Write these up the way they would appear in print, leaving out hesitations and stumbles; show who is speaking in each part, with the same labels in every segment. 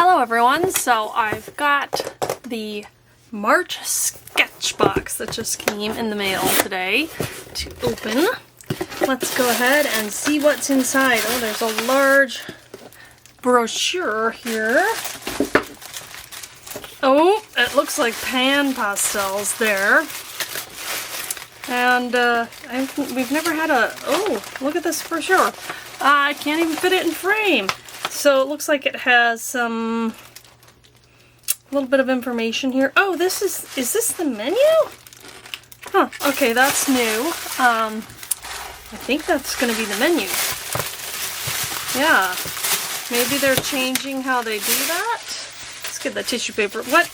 Speaker 1: Hello everyone, so I've got the March Sketchbox that just came in the mail today to open. Let's go ahead and see what's inside. Oh, there's a large brochure here. Oh, it looks like Pan Pastels there. And we've never had a, oh, look at this brochure. I can't even fit it in frame. So it looks like it has some, a little bit of information here. Oh, this is this the menu? Huh, okay, that's new. I think that's going to be the menu. Yeah, maybe they're changing how they do that. Let's get the tissue paper. What?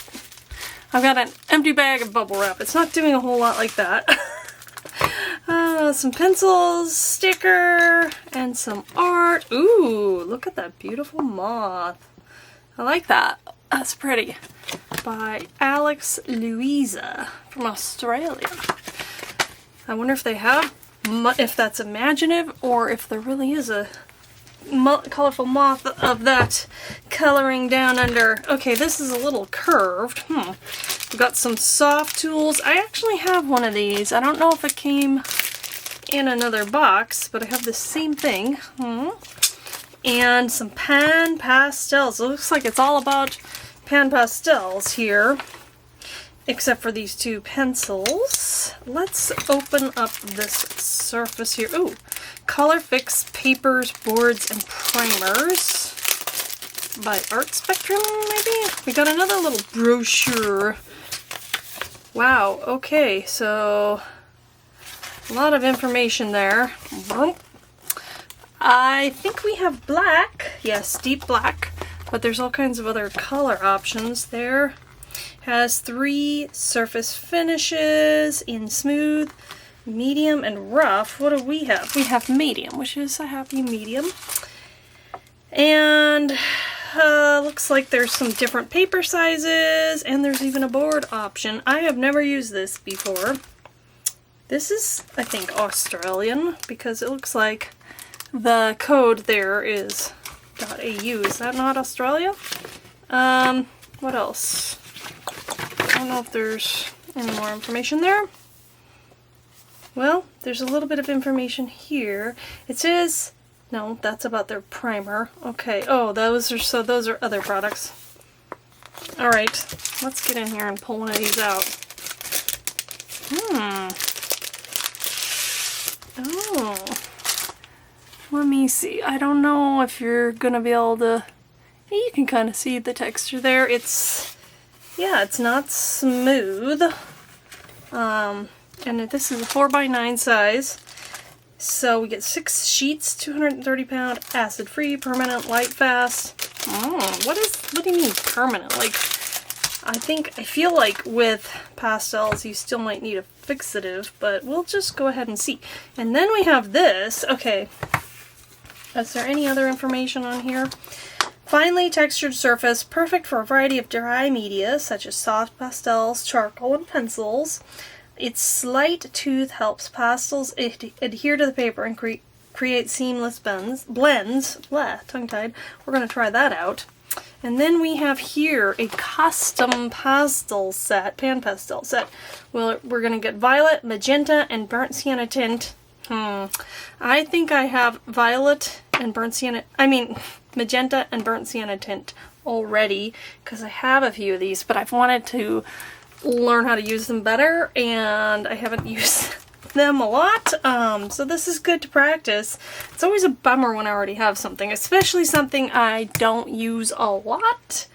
Speaker 1: I've got an empty bag of bubble wrap. It's not doing a whole lot like that. Some pencils, sticker, and some art. Ooh, look at that beautiful moth. I like that. That's pretty. By Alex Louisa from Australia. I wonder if they have, if that's imaginative or if there really is a colorful moth of that coloring down under. Okay, this is a little curved. We've got some soft tools. I actually have one of these. I don't know if it came in another box, but I have the same thing. And some Pan Pastels. It looks like it's all about Pan Pastels here, except for these two pencils. Let's open up this surface here. Ooh, Color Fix Papers, Boards, and Primers by Art Spectrum, maybe? We got another little brochure. Wow, okay, so a lot of information there. I think we have black. Yes, deep black. But there's all kinds of other color options there. Has 3 surface finishes in smooth, medium, and rough. What do we have? We have medium, which is a happy medium. And looks like there's some different paper sizes, and there's even a board option. I have never used this before. This is, I think, Australian, because it looks like the code there is .au. Is that not Australia? What else? I don't know if there's any more information there. Well, there's a little bit of information here. It says, no, that's about their primer. Okay, oh, those are other products. Alright, let's get in here and pull one of these out. Oh, let me see. I don't know if you're gonna be able to, you can kind of see the texture there. It's, yeah, it's not smooth. And this is a 4x9 size. So we get 6 sheets, 230 pound, acid free, permanent, light fast. What do you mean permanent? Like, I feel like with pastels you still might need a fixative, but we'll just go ahead and see. And then we have this. Okay, is there any other information on here? Finely textured surface, perfect for a variety of dry media such as soft pastels, charcoal, and pencils. Its slight tooth helps pastels adhere to the paper and create seamless blends. Blah, tongue-tied. We're going to try that out. And then we have here a custom pastel set, Pan Pastel set. Well, we're going to get violet, magenta, and burnt sienna tint. I think I have violet and burnt sienna, magenta and burnt sienna tint already, because I have a few of these, but I've wanted to learn how to use them better, and I haven't used them a lot, so this is good to practice. It's always a bummer when I already have something, especially something I don't use a lot,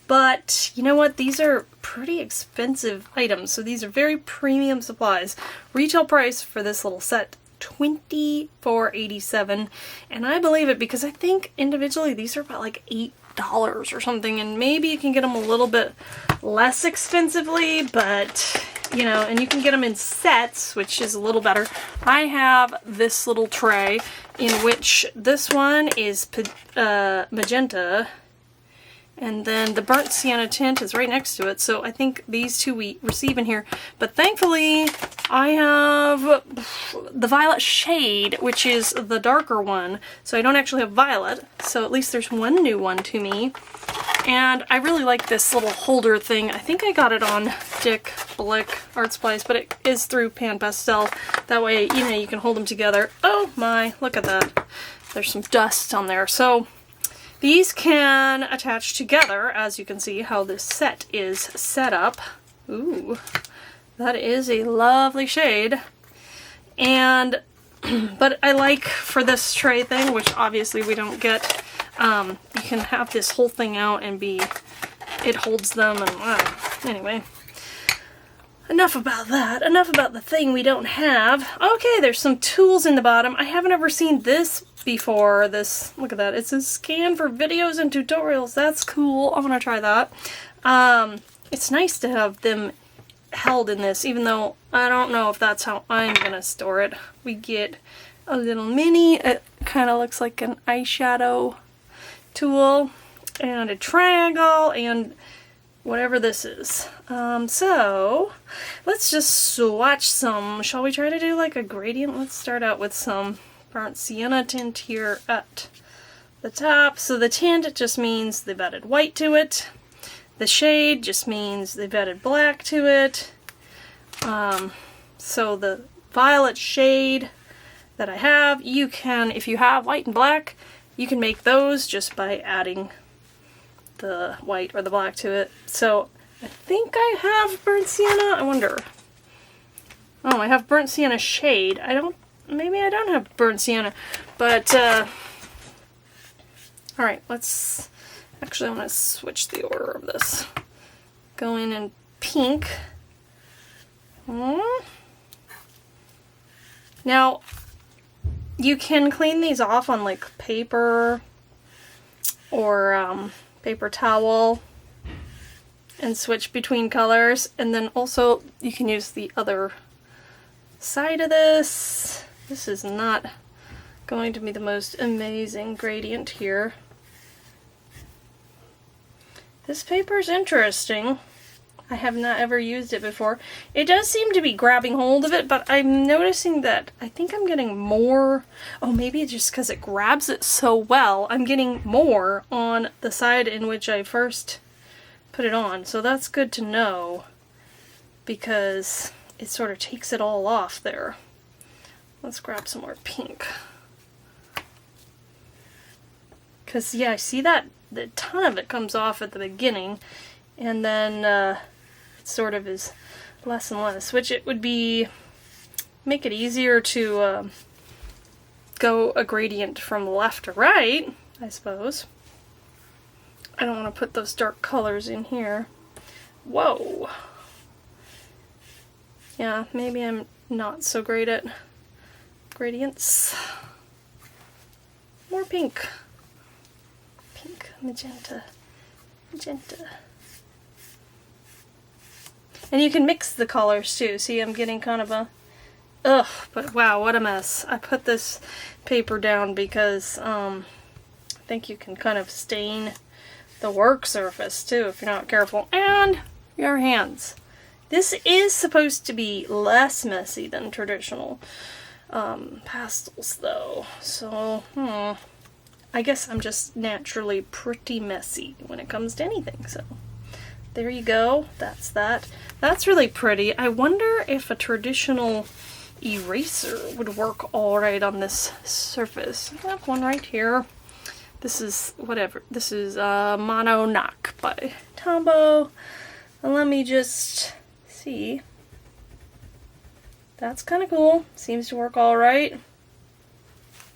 Speaker 1: but you know what, these are pretty expensive items, so these are very premium supplies. Retail price for this little set, $24.87, and I believe it because I think individually these are about like $8 or something, and maybe you can get them a little bit less expensively, but you know, and you can get them in sets, which is a little better. I have this little tray in which this one is magenta, and then the burnt sienna tint is right next to it, so I think these two we receive in here. But thankfully I have the violet shade, which is the darker one, so I don't actually have violet, so at least there's one new one to me. And I really like this little holder thing. I think I got it on Dick Blick Art Supplies, but it is through Pan Pastel. That way, you know, you can hold them together. Oh my, look at that. There's some dust on there. So these can attach together, as you can see how this set is set up. Ooh, that is a lovely shade. And, but I like for this tray thing, which obviously we don't get, you can have this whole thing out and it holds them, and anyway. Enough about that. Enough about the thing we don't have. Okay, there's some tools in the bottom. I haven't ever seen this before. This, look at that. It says scan for videos and tutorials. That's cool. I'm gonna try that. It's nice to have them held in this, even though I don't know if that's how I'm gonna store it. We get a little mini. It kind of looks like an eyeshadow tool, and a triangle, and whatever this is. So let's just swatch some. Shall we try to do like a gradient? Let's start out with some burnt sienna tint here at the top. So the tint just means they've added white to it. The shade just means they've added black to it. So the violet shade that I have, you can, if you have white and black, you can make those just by adding the white or the black to it. So I think I have burnt sienna. I wonder. Oh, I have burnt sienna shade. Maybe I don't have burnt sienna, but alright, actually I'm going to switch the order of this. Go in pink. Now, you can clean these off on like paper or paper towel and switch between colors, and then also you can use the other side of this. This is not going to be the most amazing gradient here. This paper is interesting. I have not ever used it before. It does seem to be grabbing hold of it, but I'm noticing that I think I'm getting more. Oh, maybe it's just because it grabs it so well. I'm getting more on the side in which I first put it on. So that's good to know, because it sort of takes it all off there. Let's grab some more pink. Because, yeah, I see that a ton of it comes off at the beginning, and then it sort of is less and less, which it would make it easier to go a gradient from left to right, I suppose. I don't want to put those dark colors in here. Whoa! Yeah, maybe I'm not so great at gradients. More pink. Pink, magenta, magenta. And you can mix the colors too. See, I'm getting kind of a, ugh, but wow, what a mess. I put this paper down because I think you can kind of stain the work surface too if you're not careful. And your hands. This is supposed to be less messy than traditional pastels though. So, I guess I'm just naturally pretty messy when it comes to anything, so there you go. That's that. That's really pretty. I wonder if a traditional eraser would work alright on this surface. I have one right here. This is whatever. This is Mono Knock by Tombow. And let me just see. That's kind of cool. Seems to work alright.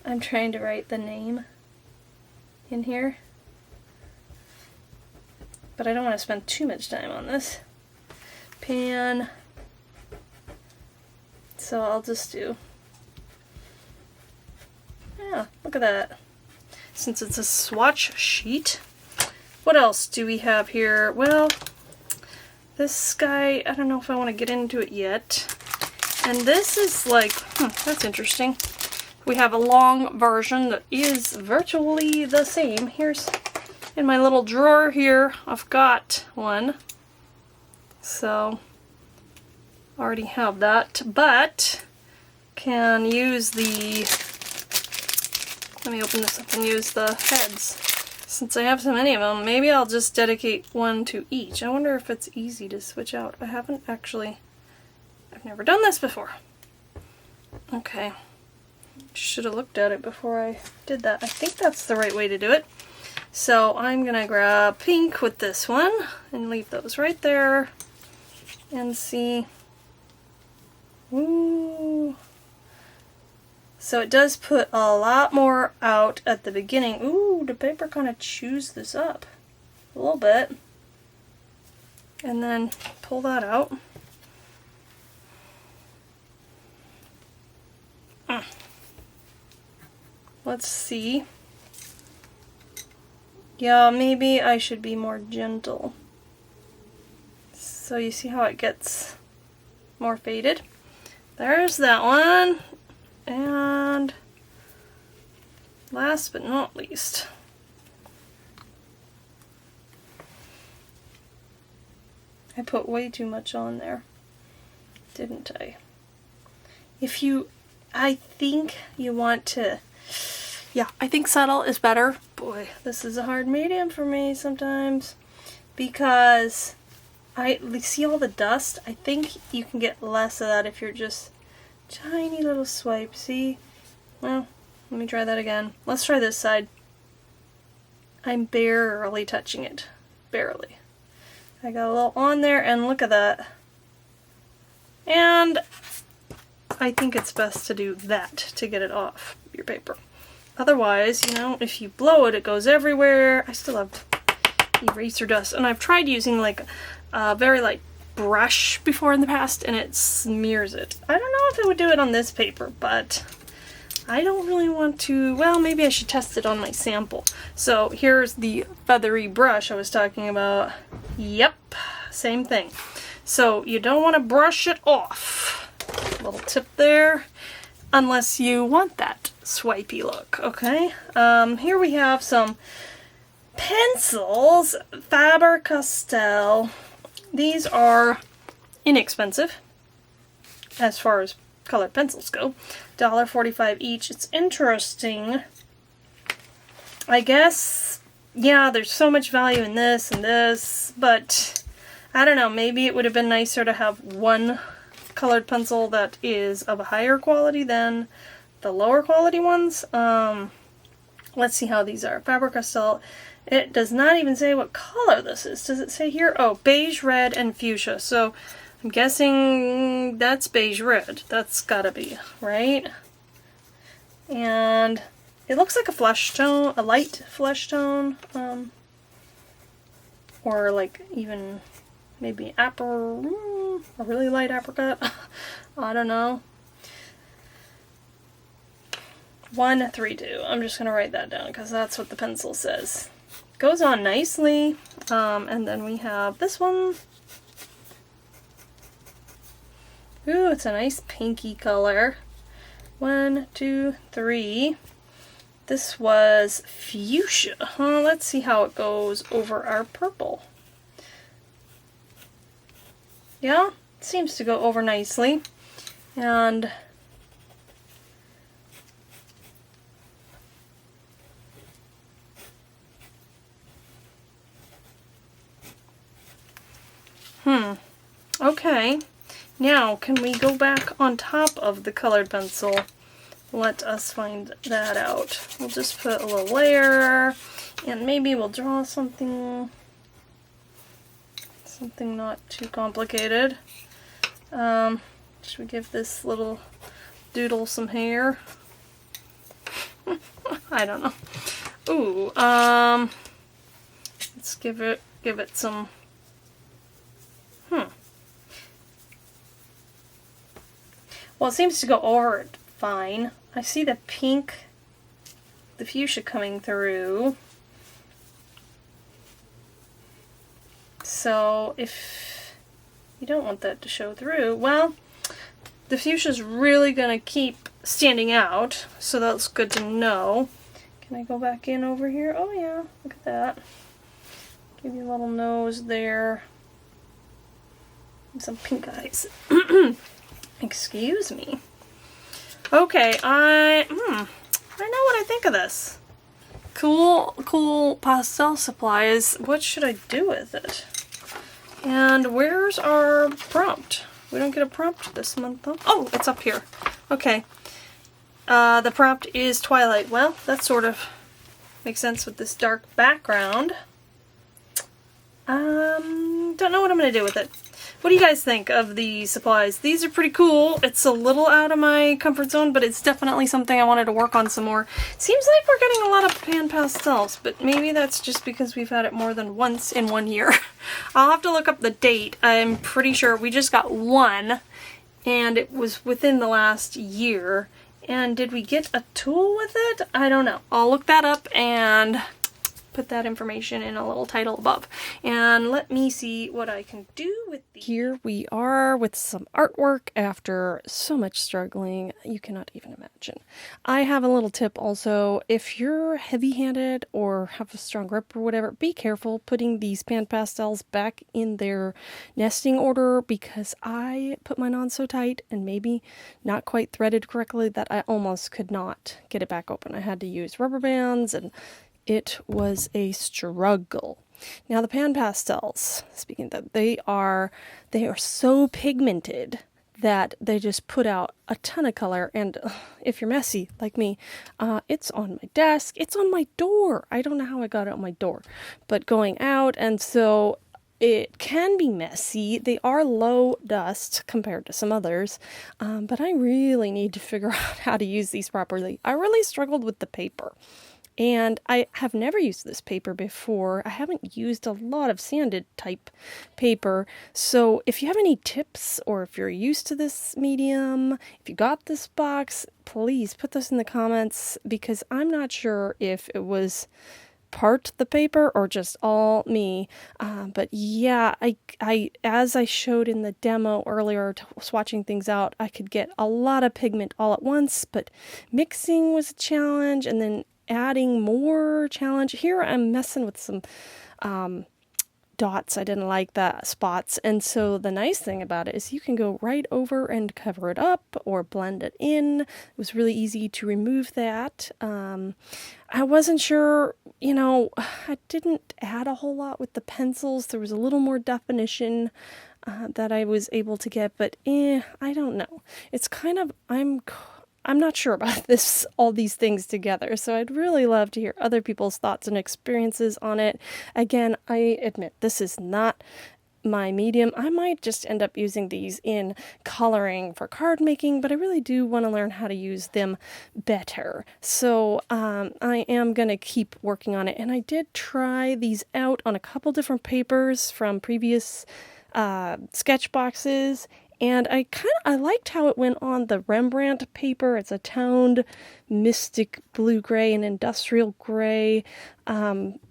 Speaker 1: I'm trying to write the name in here, but I don't want to spend too much time on this. Pan. So I'll just do, yeah, look at that. Since it's a swatch sheet. What else do we have here? Well, this guy, I don't know if I want to get into it yet. And this is like, that's interesting. We have a long version that is virtually the same. Here's, in my little drawer here, I've got one. So, already have that, but can use the, let me open this up and use the heads Since I have so many of them, maybe I'll just dedicate one to each. I wonder if it's easy to switch out. I've never done this before. Okay. Should have looked at it before I did that. I think that's the right way to do it. So I'm gonna grab pink with this one and leave those right there and see. Ooh. So it does put a lot more out at the beginning. Ooh, the paper kind of chews this up a little bit. And then pull that out. Let's see. Yeah, maybe I should be more gentle. So you see how it gets more faded? There's that one. And last but not least, I put way too much on there, didn't I? I think you want to, yeah, I think subtle is better. Boy, this is a hard medium for me sometimes because I see all the dust. I think you can get less of that if you're just tiny little swipe, see? Well, let me try that again. Let's try this side. I'm barely touching it. Barely. I got a little on there, and look at that. And I think it's best to do that to get it off your paper. Otherwise, you know, if you blow it, it goes everywhere. I still have eraser dust, and I've tried using like a very light brush before in the past, and it smears it. I don't know if it would do it on this paper, but I don't really want to. Well, maybe I should test it on my sample. So here's the feathery brush I was talking about. Yep, same thing. So you don't want to brush it off. Little tip there, unless you want that swipey look. Okay, here we have some pencils, Faber-Castell. These are inexpensive as far as colored pencils go. $1.45 each. It's interesting. I guess, yeah, there's so much value in this and this, but I don't know, maybe it would have been nicer to have one colored pencil that is of a higher quality than the lower quality ones. Let's see how these are. Faber-Castell. It does not even say what color this is. Does it say here? Oh, beige, red, and fuchsia. So I'm guessing that's beige red. That's gotta be, right? And it looks like a flesh tone, a light flesh tone. Or like even maybe a really light apricot. I don't know. 132. I'm just gonna write that down because that's what the pencil says. Goes on nicely. And then we have this one. Ooh, it's a nice pinky color. 1, 2, 3. This was fuchsia. Let's see how it goes over our purple. Yeah, it seems to go over nicely. And okay. Now, can we go back on top of the colored pencil? Let us find that out. We'll just put a little layer, and maybe we'll draw something not too complicated. Should we give this little doodle some hair? I don't know. Ooh, let's give it some. Well, it seems to go over it fine. I see the pink, the fuchsia coming through. So if you don't want that to show through, well, the fuchsia's really going to keep standing out, so that's good to know. Can I go back in over here? Oh yeah, look at that. Give you a little nose there. And some pink eyes. Excuse me. Okay, I know what I think of this. cool pastel supplies. What should I do with it? And where's our prompt? We don't get a prompt this month, though. Oh, it's up here. Okay. The prompt is Twilight. Well, that sort of makes sense with this dark background. Don't know what I'm going to do with it. What do you guys think of the supplies? These are pretty cool. It's a little out of my comfort zone, but it's definitely something I wanted to work on some more. Seems like we're getting a lot of Pan Pastels, but maybe that's just because we've had it more than once in 1 year. I'll have to look up the date. I'm pretty sure we just got one, and it was within the last year. And did we get a tool with it? I don't know. I'll look that up and put that information in a little title above. And let me see what I can do with these. Here we are with some artwork after so much struggling. You cannot even imagine. I have a little tip also. If you're heavy-handed or have a strong grip or whatever, be careful putting these Pan Pastels back in their nesting order, because I put mine on so tight and maybe not quite threaded correctly that I almost could not get it back open. I had to use rubber bands, and it was a struggle. Now the Pan Pastels, speaking of that, they are so pigmented that they just put out a ton of color. And if you're messy like me, it's on my desk, it's on my door. I don't know how I got it on my door, but going out, and so it can be messy. They are low dust compared to some others, but I really need to figure out how to use these properly. I really struggled with the paper. And I have never used this paper before. I haven't used a lot of sanded type paper. So if you have any tips, or if you're used to this medium, if you got this box, please put those in the comments, because I'm not sure if it was part the paper or just all me. But yeah, I as I showed in the demo earlier, swatching things out, I could get a lot of pigment all at once, but mixing was a challenge, and then adding more challenge. Here I'm messing with some dots. I didn't like the spots, and so the nice thing about it is you can go right over and cover it up or blend it in. It was really easy to remove that. I wasn't sure, I didn't add a whole lot with the pencils. There was a little more definition that I was able to get, but I don't know. It's kind of, I'm not sure about all these things together, so I'd really love to hear other people's thoughts and experiences on it. Again, I admit this is not my medium. I might just end up using these in coloring for card making, but I really do want to learn how to use them better. So I am going to keep working on it, and I did try these out on a couple different papers from previous sketch boxes. And I liked how it went on the Rembrandt paper. It's a toned mystic blue gray and industrial gray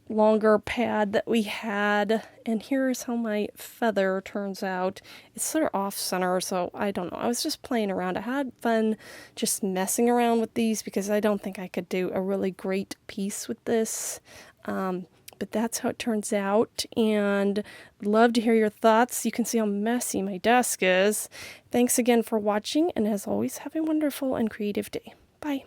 Speaker 1: longer pad that we had. And here's how my feather turns out. It's sort of off center, so I don't know. I was just playing around. I had fun just messing around with these, because I don't think I could do a really great piece with this. But that's how it turns out, and I'd love to hear your thoughts. You can see how messy my desk is. Thanks again for watching, and as always, have a wonderful and creative day. Bye.